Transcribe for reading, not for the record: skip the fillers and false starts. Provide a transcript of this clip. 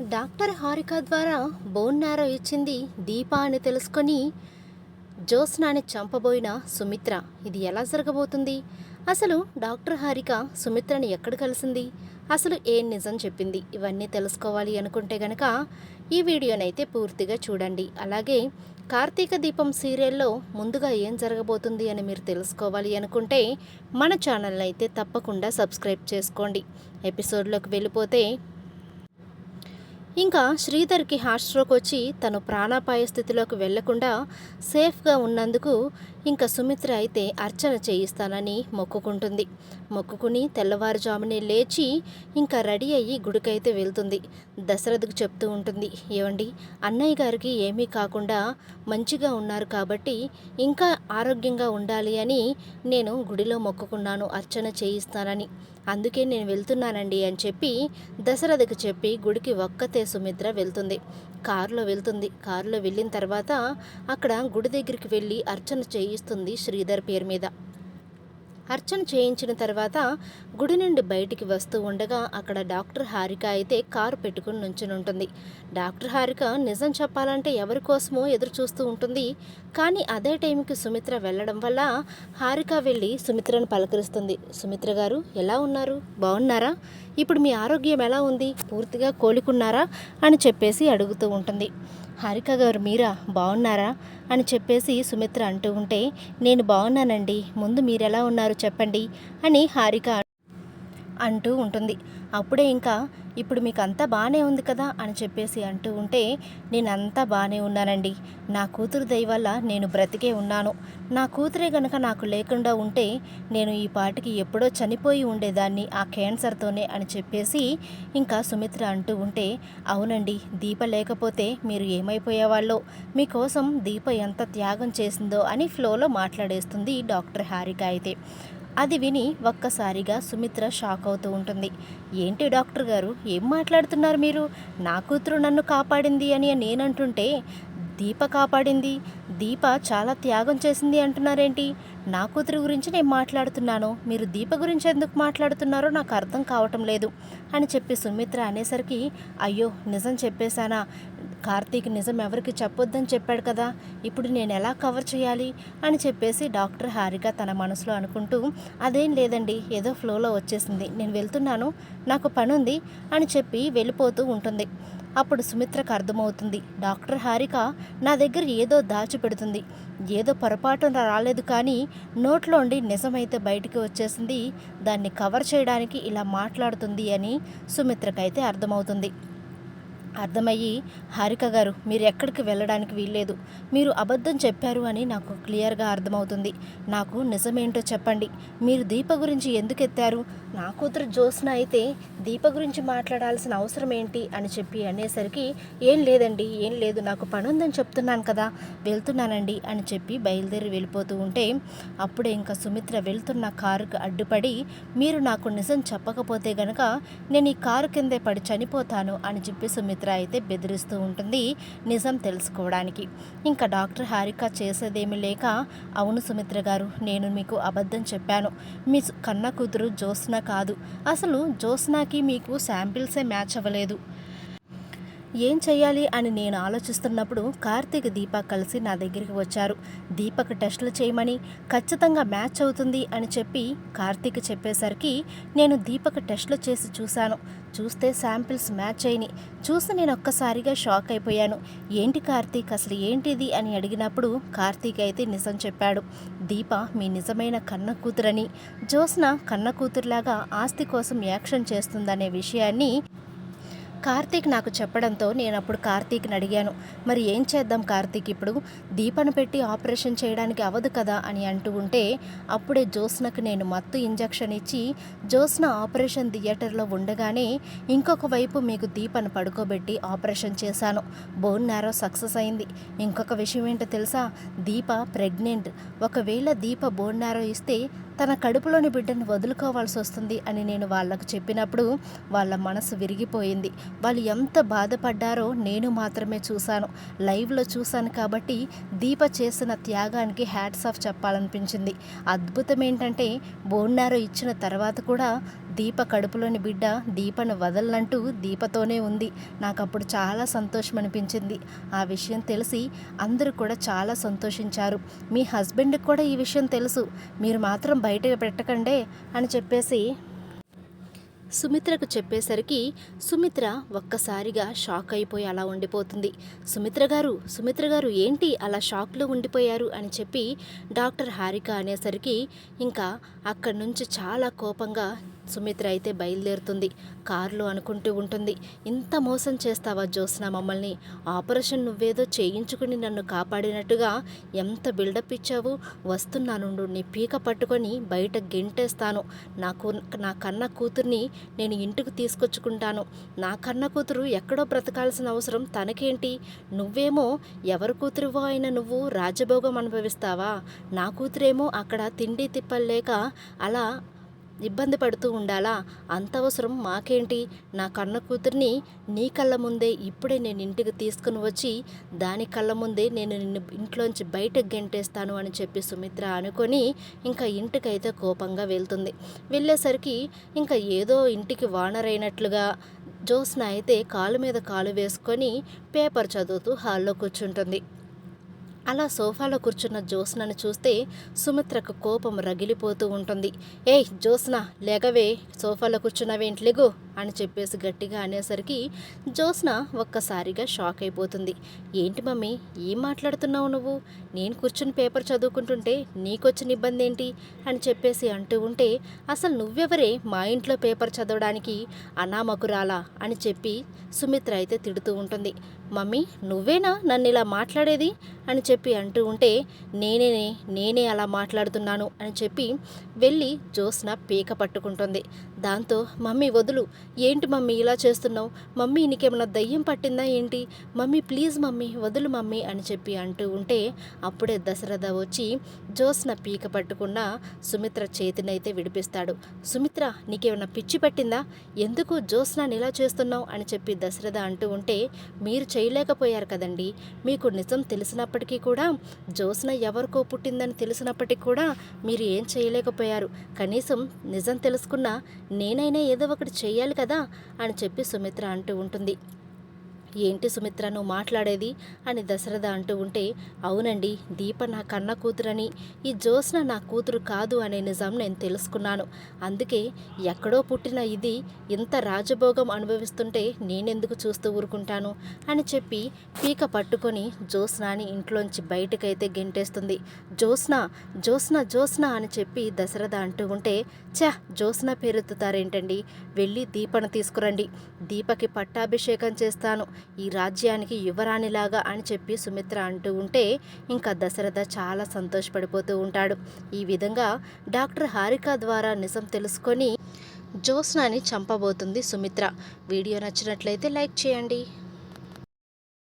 Doctor Harika ద్వారా bone marrow ఇచ్చింది దీప అని తెలుసుకొని జ్యోత్స్నాని చంపబోయిన సుమిత్ర. ఇది ఎలా జరగబోతుంది? అసలు డాక్టర్ హారిక సుమిత్రని ఎక్కడ కలిసింది? అసలు ఏం నిజం చెప్పింది? ఇవన్నీ తెలుసుకోవాలి అనుకుంటే గనక ఈ వీడియోనైతే పూర్తిగా చూడండి. అలాగే కార్తీక దీపం సీరియల్లో ముందుగా ఏం జరగబోతుంది అని మీరు తెలుసుకోవాలి అనుకుంటే మన ఛానల్ని అయితే తప్పకుండా సబ్స్క్రైబ్ చేసుకోండి. ఎపిసోడ్లోకి వెళ్ళిపోతే ఇంకా శ్రీధర్కి హార్ట్ స్ట్రోక్ వచ్చి తను ప్రాణాపాయ స్థితిలోకి వెళ్లకుండా సేఫ్గా ఉన్నందుకు ఇంకా సుమిత్ర అయితే అర్చన చేయిస్తానని మొక్కుకుంటుంది. మొక్కుకుని తెల్లవారుజామునే లేచి ఇంకా రెడీ అయ్యి గుడికైతే వెళ్తుంది. దశరథకు చెప్తూ ఉంటుంది, ఏవండి అన్నయ్య గారికి ఏమీ కాకుండా మంచిగా ఉన్నారు కాబట్టి ఇంకా ఆరోగ్యంగా ఉండాలి అని నేను గుడిలో మొక్కుకున్నాను, అర్చన చేయిస్తానని, అందుకే నేను వెళ్తున్నానండి అని చెప్పి దశరథకు చెప్పి గుడికి ఒక్కతే సుమిత్ర వెళ్తుంది. కారులో వెళ్తుంది. కారులో వెళ్ళిన తర్వాత అక్కడ గుడి దగ్గరికి వెళ్ళి అర్చన చేయిస్తుంది శ్రీధర్ పేరు మీద. అర్చన చేయించిన తర్వాత గుడి నుండి బయటికి వస్తూ ఉండగా అక్కడ డాక్టర్ హారిక అయితే కారు పెట్టుకుని నుంచుని ఉంటుంది. డాక్టర్ హారిక నిజం చెప్పాలంటే ఎవరి కోసమో ఎదురు చూస్తూ ఉంటుంది. కానీ అదే టైంకి సుమిత్ర వెళ్ళడం వల్ల హారిక వెళ్ళి సుమిత్రను పలకరిస్తుంది. సుమిత్ర గారు ఎలా ఉన్నారు? బాగున్నారా? ఇప్పుడు మీ ఆరోగ్యం ఎలా ఉంది? పూర్తిగా కోలుకున్నారా అని చెప్పేసి అడుగుతూ ఉంటుంది. హారిక గారు మీరా బాగున్నారా అని చెప్పేసి సుమిత్ర అంటూ ఉంటే, నేను బాగున్నానండి, ముందు మీరెలా ఉన్నారు చెప్పండి అని హారిక అంటూ ఉంటుంది. అప్పుడే ఇంకా ఇప్పుడు మీకు అంతా బాగానే ఉంది కదా అని చెప్పేసి అంటూ ఉంటే, నేనంతా బాగానే ఉన్నానండి, నా కూతురు దయ వల్ల నేను బ్రతికే ఉన్నాను, నా కూతురే గనక నాకు లేకుండా ఉంటే నేను ఈ పాటికి ఎప్పుడో చనిపోయి ఉండేదాన్ని ఆ క్యాన్సర్తోనే అని చెప్పేసి ఇంకా సుమిత్ర అంటూ ఉంటే, అవునండి దీప లేకపోతే మీరు ఏమైపోయేవాళ్ళో, మీకోసం దీప ఎంత త్యాగం చేసిందో అని ఫ్లోలో మాట్లాడేస్తుంది డాక్టర్ హారిక అయితే. అది విని ఒక్కసారిగా సుమిత్ర షాక్ అవుతూ ఉంటుంది. ఏంటి డాక్టర్ గారు ఏం మాట్లాడుతున్నారు మీరు? నా కూతురు నన్ను కాపాడింది అని నేనంటుంటే దీప కాపాడింది, దీప చాలా త్యాగం చేసింది అంటున్నారేంటి? నా కూతురు గురించి నేను మాట్లాడుతున్నాను, మీరు దీప గురించి ఎందుకు మాట్లాడుతున్నారో నాకు అర్థం కావటం లేదు అని చెప్పి సుమిత్ర అనేసరికి, అయ్యో నిజం చెప్పేశానా? కార్తీక్ నిజం ఎవరికి చెప్పొద్దని చెప్పాడు కదా, ఇప్పుడు నేను ఎలా కవర్ చేయాలి అని చెప్పేసి డాక్టర్ హారిక తన మనసులో అనుకుంటూ, అదేం లేదండి ఏదో ఫ్లోలో వచ్చేసింది, నేను వెళ్తున్నాను, నాకు పని ఉంది అని చెప్పి వెళ్ళిపోతూ ఉంటుంది. అప్పుడు సుమిత్రకు అర్థమవుతుంది, డాక్టర్ హారిక నా దగ్గర ఏదో దాచిపెడుతుంది, ఏదో పొరపాటున రాలేదు కానీ నోట్లోండి నిజమైతే బయటికి వచ్చేసింది, దాన్ని కవర్ చేయడానికి ఇలా మాట్లాడుతుంది అని సుమిత్రకైతే అర్థమవుతుంది. అర్థమయ్యి, హారిక గారు మీరు ఎక్కడికి వెళ్ళడానికి వీల్లేదు, మీరు అబద్ధం చెప్పారు అని నాకు క్లియర్గా అర్థమవుతుంది, నాకు నిజమేంటో చెప్పండి, మీరు దీప గురించి ఎందుకు ఎత్తారు? నా కూతురు జ్యోత్స్న అయితే దీప గురించి మాట్లాడాల్సిన అవసరం ఏంటి అని చెప్పి అనేసరికి, ఏం లేదండి ఏం లేదు, నాకు పని ఉందని చెప్తున్నాను కదా, వెళ్తున్నానండి అని చెప్పి బయలుదేరి వెళ్ళిపోతూ ఉంటే అప్పుడే ఇంకా సుమిత్ర వెళ్తున్న కారుకు అడ్డుపడి, మీరు నాకు నిజం చెప్పకపోతే గనక నేను ఈ కారు కిందే పడి చనిపోతాను అని చెప్పి సుమిత్ర అయితే బెదిరిస్తూ ఉంటుంది నిజం తెలుసుకోవడానికి. ఇంకా డాక్టర్ హారిక చేసేదేమీ లేక, అవును సుమిత్ర గారు నేను మీకు అబద్ధం చెప్పాను, మీ కన్న కూతురు జ్యోత్స్న కాదు, అసలు జ్యోత్స్నకి మీకు శాంపిల్సే మ్యాచ్ అవ్వలేదు, ఏం చెయ్యాలి అని నేను ఆలోచిస్తున్నప్పుడు కార్తీక్ దీప కలిసి నా దగ్గరికి వచ్చారు, దీపక్ టెస్టులు చేయమని, ఖచ్చితంగా మ్యాచ్ అవుతుంది అని చెప్పి కార్తీక్ చెప్పేసరికి నేను దీపక్ టెస్టులు చేసి చూశాను, చూస్తే శాంపిల్స్ మ్యాచ్ అయినాయి, చూసి నేను ఒక్కసారిగా షాక్ అయిపోయాను, ఏంటి కార్తీక్ అసలు ఏంటిది అని అడిగినప్పుడు కార్తీక్ అయితే నిజం చెప్పాడు, దీప మీ నిజమైన కన్న కూతురని, జ్యోత్స్న కన్న కూతురులాగా ఆస్తి కోసం యాక్షన్ చేస్తుందనే విషయాన్ని కార్తీక్ నాకు చెప్పడంతో నేను అప్పుడు కార్తీక్ని అడిగాను, మరి ఏం చేద్దాం కార్తీక్, ఇప్పుడు దీపను పెట్టి ఆపరేషన్ చేయడానికి అవ్వదు కదా అని అంటూ ఉంటే అప్పుడే జ్యోత్స్నకు నేను మత్తు ఇంజెక్షన్ ఇచ్చి జ్యోత్స్న ఆపరేషన్ థియేటర్లో ఉండగానే ఇంకొక వైపు మీకు దీపను పడుకోబెట్టి ఆపరేషన్ చేశాను, బోన్ మ్యారో సక్సెస్ అయింది. ఇంకొక విషయం ఏంటో తెలుసా, దీప ప్రెగ్నెంట్, ఒకవేళ దీప బోన్ మ్యారో ఇస్తే తన కడుపులోని బిడ్డను వదులుకోవాల్సి వస్తుంది అని నేను వాళ్ళకు చెప్పినప్పుడు వాళ్ళ మనసు విరిగిపోయింది, వాళ్ళు ఎంత బాధపడ్డారో నేను మాత్రమే చూశాను, లైవ్లో చూశాను కాబట్టి దీప చేసిన త్యాగానికి హ్యాట్స్ ఆఫ్ చెప్పాలనిపించింది. అద్భుతం ఏంటంటే బోన్ మ్యారో ఇచ్చిన తర్వాత కూడా దీప కడుపులోని బిడ్డ దీపను వదలనంటూ దీపతోనే ఉంది. నాకు అప్పుడు చాలా సంతోషం అనిపించింది. ఆ విషయం తెలిసి అందరూ కూడా చాలా సంతోషించారు. మీ హస్బెండ్కి కూడా ఈ విషయం తెలుసు, మీరు మాత్రం బయట పెట్టకండే అని చెప్పేసి సుమిత్రకు చెప్పేసరికి సుమిత్ర ఒక్కసారిగా షాక్ అయిపోయి అలా ఉండిపోతుంది. సుమిత్ర గారు ఏంటి అలా షాక్లో ఉండిపోయారు అని చెప్పి డాక్టర్ హారిక అనేసరికి ఇంకా అక్కడి నుంచి చాలా కోపంగా సుమిత్ర అయితే బయలుదేరుతుంది. కారులో అనుకుంటూ ఉంటుంది, ఇంత మోసం చేస్తావా జ్యోత్స్న మమ్మల్ని? ఆపరేషన్ నువ్వేదో చేయించుకుని నన్ను కాపాడినట్టుగా ఎంత బిల్డప్ ఇచ్చావు. వస్తున్నానుండు, నీ పీక పట్టుకొని బయట గెంటేస్తాను. నా కన్న కూతుర్ని నేను ఇంటికి తీసుకొచ్చుకుంటాను. నా కన్న కూతురు ఎక్కడో బ్రతకాల్సిన అవసరం తనకేంటి? నువ్వేమో ఎవరి కూతురువో అయినా నువ్వు రాజభోగం అనుభవిస్తావా? నా కూతురేమో అక్కడ తిండి తిప్పలేక అలా ఇబ్బంది పడుతూ ఉండాలా? అంత అవసరం మాకేంటి? నా కన్న కూతుర్ని నీ కళ్ళ ముందే ఇప్పుడే నేను ఇంటికి తీసుకుని వచ్చి దాని కళ్ళ ముందే నేను నిన్ను ఇంట్లోంచి బయటకు గెంటేస్తాను అని చెప్పి సుమిత్ర అనుకొని ఇంకా ఇంటికైతే కోపంగా వెళ్తుంది. వెళ్ళేసరికి ఇంకా ఏదో ఇంటికి వానరైనట్లుగా జ్యోత్స్న అయితే కాలు మీద కాలు వేసుకొని పేపర్ చదువుతూ హాల్లో కూర్చుంటుంది. అలా సోఫాలో కూర్చున్న జ్యోత్స్నను చూస్తే సుమిత్రకు కోపం రగిలిపోతూ ఉంటుంది. ఏయ్ జ్యోత్స్న, లేగవే, సోఫాలో కూర్చున్నావేంటి, లేగు అని చెప్పేసి గట్టిగా అనేసరికి జ్యోత్స్న ఒక్కసారిగా షాక్ అయిపోతుంది. ఏంటి మమ్మీ, ఏం మాట్లాడుతున్నావు నువ్వు? నేను కూర్చుని పేపర్ చదువుకుంటుంటే నీకొచ్చిన ఇబ్బంది ఏంటి అని చెప్పేసి అంటూ ఉంటే, అసలు నువ్వెవరే మా ఇంట్లో పేపర్ చదవడానికి, అనామకురాలా అని చెప్పి సుమిత్ర అయితే తిడుతూ ఉంటుంది. మమ్మీ, నువ్వేనా నన్ను ఇలా మాట్లాడేది అని చెప్పి అంటూ ఉంటే, నేనే అలా మాట్లాడుతున్నాను అని చెప్పి వెళ్ళి జ్యోత్స్న పీక పట్టుకుంటుంది. దాంతో మమ్మీ వదులు, ఏంటి మమ్మీ ఇలా చేస్తున్నావు? మమ్మీ నీకేమైనా దయ్యం పట్టిందా ఏంటి? మమ్మీ ప్లీజ్ మమ్మీ వదులు మమ్మీ అని చెప్పి అంటూ ఉంటే అప్పుడే దశరథ వచ్చి జ్యోత్స్న పీక పట్టుకున్న సుమిత్ర చేతినైతే విడిపిస్తాడు. సుమిత్ర, నీకేమైనా పిచ్చి పట్టిందా? ఎందుకు జ్యోత్స్నని ఇలా చేస్తున్నావు అని చెప్పి దశరథ అంటూ ఉంటే, మీరు చేయలేకపోయారు కదండి. మీకు నిజం తెలిసినప్పటికీ కూడా, జ్యోత్స్న ఎవరికో పుట్టిందని తెలిసినప్పటికీ కూడా మీరు ఏం చేయలేకపోయారు. కనీసం నిజం తెలుసుకున్నా నేనైనా ఏదో ఒకటి చేయాలి కదా అని చెప్పి సుమిత్ర అంటూ ఉంటుంది. ఏంటి సుమిత్ర నువ్వు మాట్లాడేది అని దశరథ అంటూ ఉంటే, అవునండి, దీప నా కన్న కూతురని, ఈ జ్యోత్స్న నా కూతురు కాదు అనే నిజం నేను తెలుసుకున్నాను. అందుకే ఎక్కడో పుట్టిన ఇది ఇంత రాజభోగం అనుభవిస్తుంటే నేనెందుకు చూస్తూ ఊరుకుంటాను అని చెప్పి పీక పట్టుకొని జ్యోత్స్నాని ఇంట్లోంచి బయటకైతే గెంటేస్తుంది. జ్యోత్స్న అని చెప్పి దశరథ అంటూ ఉంటే, జ్యోత్స్న పేరెత్తుతారేంటండి, వెళ్ళి దీపను తీసుకురండి, దీపకి పట్టాభిషేకం చేస్తాను, ఈ రాజ్యానికి యువరాణిలాగా అని చెప్పి సుమిత్ర అంటూ ఉంటే ఇంకా దశరథ చాలా సంతోషపడిపోతూ ఉంటాడు. ఈ విధంగా డాక్టర్ హారిక ద్వారా నిజం తెలుసుకొని జ్యోత్స్నని చంపబోతుంది సుమిత్ర. వీడియో నచ్చినట్లయితే లైక్ చేయండి.